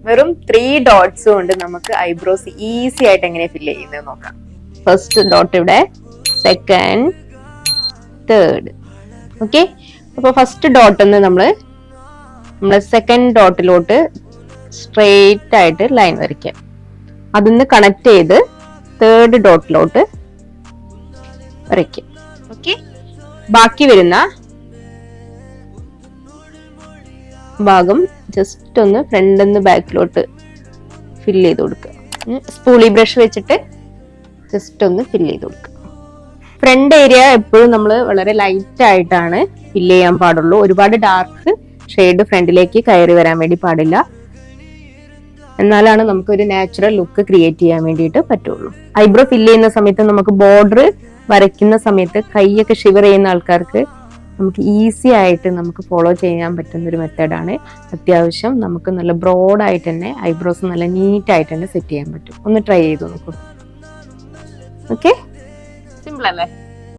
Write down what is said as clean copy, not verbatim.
വെറും 3 dots കൊണ്ട് നമുക്ക് ഐബ്രോസ് ഈസി ആയിട്ട് എങ്ങനെ ഫില്ല് ചെയ്യുന്നത് നോക്കാം. ഫസ്റ്റ് ഡോട്ട് ഇവിടെ, സെക്കൻഡ്, തേർഡ്. ഓക്കെ, അപ്പൊ ഫസ്റ്റ് ഡോട്ടിന്ന് നമ്മളെ സെക്കൻഡ് ഡോട്ടിലോട്ട് സ്ട്രെയിറ്റ് ആയിട്ട് ലൈൻ വരയ്ക്കാം. അതിന്ന് കണക്ട് ചെയ്ത് തേർഡ് ഡോട്ടിലോട്ട് വരയ്ക്കാം. ഓക്കെ, ബാക്കി വരുന്ന ഭാഗം ജസ്റ്റ് ഒന്ന് ഫ്രണ്ട് നിന്ന് ബാക്കിലോട്ട് ഫില്ല് ചെയ്ത് കൊടുക്കുക. സ്പൂളി ബ്രഷ് വെച്ചിട്ട് ജസ്റ്റ് ഒന്ന് ഫില്ല് ചെയ്ത് കൊടുക്കുക. ഫ്രണ്ട് ഏരിയ എപ്പോഴും നമ്മൾ വളരെ ലൈറ്റ് ആയിട്ടാണ് ഫില്ല് ചെയ്യാൻ പാടുള്ളൂ. ഒരുപാട് ഡാർക്ക് ഷെയ്ഡ് ഫ്രണ്ടിലേക്ക് കയറി വരാൻ വേണ്ടി പാടില്ല. എന്നാലാണ് നമുക്ക് ഒരു നാച്ചുറൽ ലുക്ക് ക്രിയേറ്റ് ചെയ്യാൻ വേണ്ടിയിട്ട് പറ്റുള്ളൂ. ഐബ്രോ ഫില്ല് ചെയ്യുന്ന സമയത്ത് നമുക്ക് ബോർഡർ വരയ്ക്കുന്ന സമയത്ത് കൈയൊക്കെ ഷിവർ ചെയ്യുന്ന ആൾക്കാർക്ക് നമുക്ക് ഈസി ആയിട്ട് നമുക്ക് ഫോളോ ചെയ്യാൻ പറ്റുന്ന ഒരു മെത്തേഡാണ്. അത്യാവശ്യം നമുക്ക് നല്ല ബ്രോഡായിട്ട് തന്നെ ഐബ്രോസ് നല്ല നീറ്റ് ആയിട്ട് തന്നെ സെറ്റ് ചെയ്യാൻ പറ്റും. ഒന്ന് ട്രൈ ചെയ്ത് നോക്കൂ. ഓക്കെ, സിമ്പിൾ അല്ലേ?